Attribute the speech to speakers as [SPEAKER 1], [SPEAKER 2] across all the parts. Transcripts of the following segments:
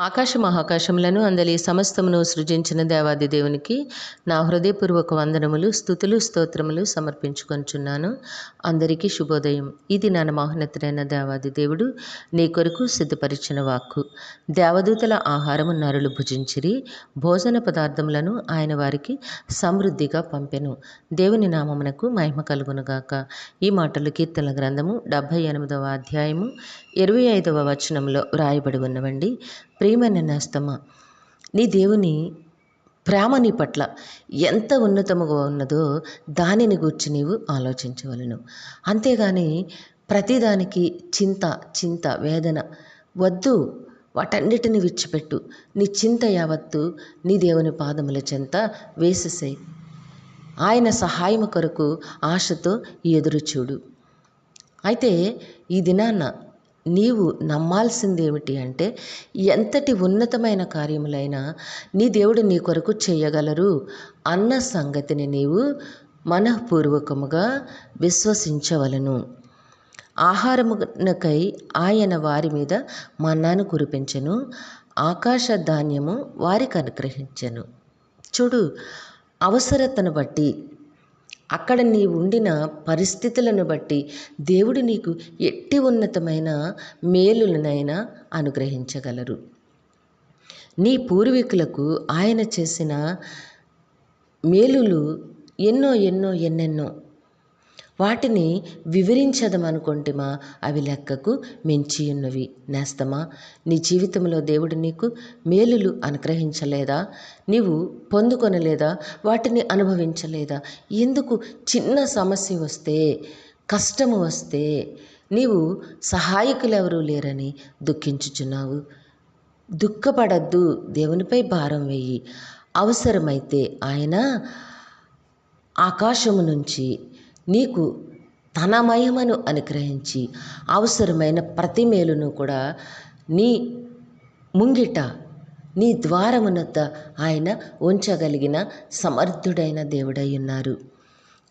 [SPEAKER 1] ఆకాశ మహాకాశములను అందలి సమస్తమును సృజించిన దేవాది దేవునికి నా హృదయపూర్వక వందనములు, స్తుతులు, స్తోత్రములు సమర్పించుకొంచున్నాను. అందరికీ శుభోదయం. ఇది నా మహోన్నతుడైన దేవాది దేవుడు నీ కొరకు సిద్ధపరిచిన వాక్కు. దేవదూతల ఆహారము నరులు భుజించిరి, భోజన పదార్థములను ఆయన వారికి సమృద్ధిగా పంపెను. దేవుని నామమునకు మహిమ కలుగునుగాక. ఈ మాటలు కీర్తనల గ్రంథము 78వ అధ్యాయము 25వ వచనంలో వ్రాయబడి ఉన్నవండి. ప్రియమైన నేస్తమా, నీ దేవుని ప్రేమ నీ పట్ల ఎంత ఉన్నతముగా ఉన్నదో దానిని గూర్చి నీవు ఆలోచించవలను. అంతేగాని ప్రతిదానికి చింత వేదన వద్దు. వాటన్నిటిని విడిచిపెట్టు. నీ చింత యావత్తు నీ దేవుని పాదముల చెంత వేసేసేయి. ఆయన సహాయము కొరకు ఆశతో ఎదురు చూడు. అయితే ఈ దినాన నీవు నమ్మాల్సింది ఏమిటి అంటే, ఎంతటి ఉన్నతమైన కార్యములైనా నీ దేవుడు నీ కొరకు చేయగలరు అన్న సంగతిని నీవు మనఃపూర్వకముగా విశ్వసించవలను. ఆహారమునకై ఆయన వారి మీద మన్నాను కురిపించెను, ఆకాశ ధాన్యము వారికి అనుగ్రహించెను. చూడు, అవసరతను బట్టి, అక్కడ నీ ఉండిన పరిస్థితులను బట్టి దేవుడు నీకు ఎట్టి ఉన్నతమైన మేలులనైనా అనుగ్రహించగలరు. నీ పూర్వీకులకు ఆయన చేసిన మేలులు ఎన్నెన్నో. వాటిని వివరించదమనుకుంటేమా అవి లెక్కకు మించి ఉన్నవి. నేస్తమా, నీ జీవితంలో దేవుడు నీకు మేలులు అనుగ్రహించలేదా? నీవు పొందుకొనలేదా? వాటిని అనుభవించలేదా? ఎందుకు చిన్న సమస్య వస్తే, కష్టము వస్తే నీవు సహాయకులు ఎవరూ లేరని దుఃఖించుచున్నావు? దుఃఖపడద్దు, దేవునిపై భారం వేయి. అవసరమైతే ఆయన ఆకాశము నుంచి నీకు తన మహిమను అనుగ్రహించి అవసరమైన ప్రతి మేలును కూడా నీ ముంగిట, నీ ద్వారమునొద్ద ఆయన ఉంచగలిగిన సమర్థుడైన దేవుడై ఉన్నారు.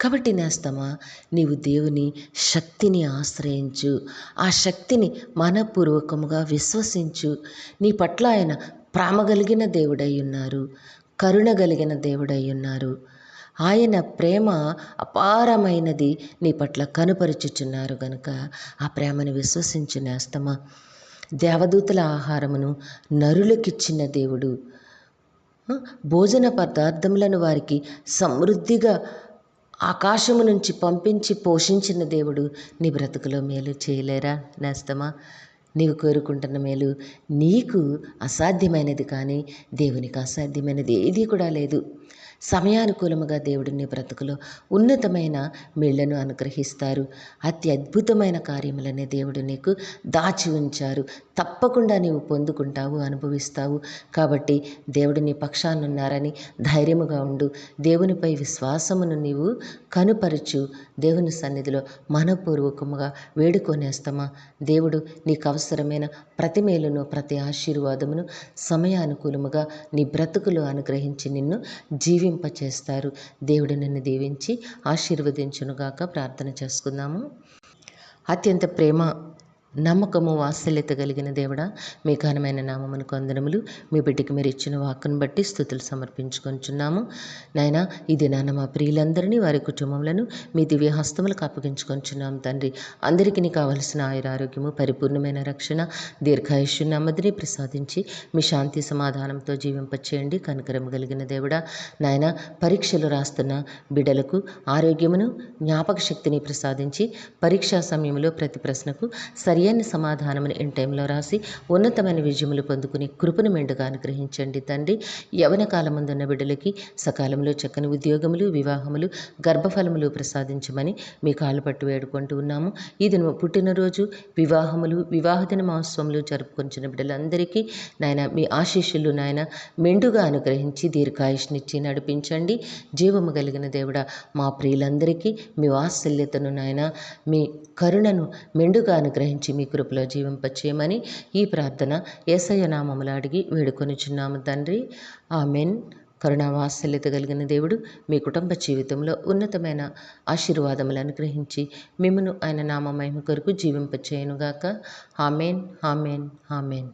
[SPEAKER 1] కాబట్టి నేస్తమా, నీవు దేవుని శక్తిని ఆశ్రయించు. ఆ శక్తిని మనపూర్వకముగా విశ్వసించు. నీ పట్ల ఆయన ప్రేమ కలిగిన దేవుడై ఉన్నారు, కరుణ కలిగిన దేవుడై ఉన్నారు. ఆయన ప్రేమ అపారమైనది నీ పట్ల కనుపరుచుచున్నారు గనుక ఆ ప్రేమను విశ్వసించు నేస్తమా. దేవదూతల ఆహారమును నరులకిచ్చిన దేవుడు, భోజన పదార్థములను వారికి సమృద్ధిగా ఆకాశము నుంచి పంపించి పోషించిన దేవుడు నీ బ్రతుకులో మేలు చేయలేరా నేస్తమా? నీవు కోరుకుంటున్న మేలు నీకు అసాధ్యమైనది, కానీ దేవునికి అసాధ్యమైనది ఏది కూడా లేదు. సమయానుకూలముగా దేవుడు నీ బ్రతుకులో ఉన్నతమైన మేళ్లను అనుగ్రహిస్తారు. అతి అద్భుతమైన కార్యములనే దేవుడు నీకు దాచి ఉంచారు. తప్పకుండా నీవు పొందుకుంటావు, అనుభవిస్తావు. కాబట్టి దేవుడు నీ పక్షానున్నారని ధైర్యముగా ఉండు. దేవునిపై విశ్వాసమును నీవు కనుపరచు. దేవుని సన్నిధిలో మనపూర్వకముగా వేడుకొనేస్తామా. దేవుడు నీకు అవసరమైన ప్రతి మేలును, ప్రతి ఆశీర్వాదమును సమయానుకూలముగా నీ బ్రతుకులో అనుగ్రహించి నిన్ను జీవింపచేస్తారు. దేవుడు నిన్ను దీవించి ఆశీర్వదించునుగాక. ప్రార్థన చేసుకుందాము. అత్యంత ప్రేమ, నమ్మకము, వాత్సల్యత కలిగిన దేవుడా, మీ ఘనమైన నామమునకు వందనములు. మీ బిడ్డకి మీరు ఇచ్చిన వాక్కును బట్టి స్తుతులు సమర్పించుకొంచున్నాము. నాయనా, ఇది నాన్న మా ప్రియులందరినీ, వారి కుటుంబములను మీ దివ్య హస్తములకు అప్పగించుకొంచున్నాము తండ్రి. అందరికీ కావలసిన ఆయురారోగ్యము, పరిపూర్ణమైన రక్షణ, దీర్ఘాయుష్యు నెమ్మదిని ప్రసాదించి మీ శాంతి సమాధానంతో జీవింపచేయండి. కనికరము కలిగిన దేవుడా, నాయన, పరీక్షలు రాస్తున్న బిడ్డలకు ఆరోగ్యమును, జ్ఞాపక శక్తిని ప్రసాదించి పరీక్షా సమయంలో ప్రతి ప్రశ్నకు సరైన సమాధానమును ఇన్ టైంలో రాసి ఉన్నతమైన విజయములు పొందుకుని కృపను మెండుగా అనుగ్రహించండి తండ్రి. యవన కాలముందున్న బిడ్డలకి సకాలంలో చక్కని ఉద్యోగములు, వివాహములు, గర్భఫలములు ప్రసాదించమని మీ కాళ్ళు పట్టు వేడుకుంటూ ఉన్నాము. ఈ దిన పుట్టినరోజు, వివాహములు, వివాహదిన మహోత్సవములు జరుపుకొంచిన బిడ్డలందరికీ నాయన మీ ఆశీస్సులు నాయన మెండుగా అనుగ్రహించి దీర్ఘాయుష్నిచ్చి నడిపించండి. జీవము కలిగిన దేవుడా, మా ప్రియులందరికీ మీ వాత్సల్యతను నాయన, మీ కరుణను మెండుగా అనుగ్రహించి మీ కృపలో జీవింపచేయమని ఈ ప్రార్థన యేసయ్య నామములో అడిగి వేడుకొనిచున్నాము తండ్రి. ఆమెన్. కరుణావాత్సల్యత కలిగిన దేవుడు మీ కుటుంబ జీవితంలో ఉన్నతమైన ఆశీర్వాదములు అనుగ్రహించి మిమ్మును ఆయన నామ మహిమ కొరకు జీవింపచేయునుగాక. ఆమేన్, ఆమేన్, ఆమేన్.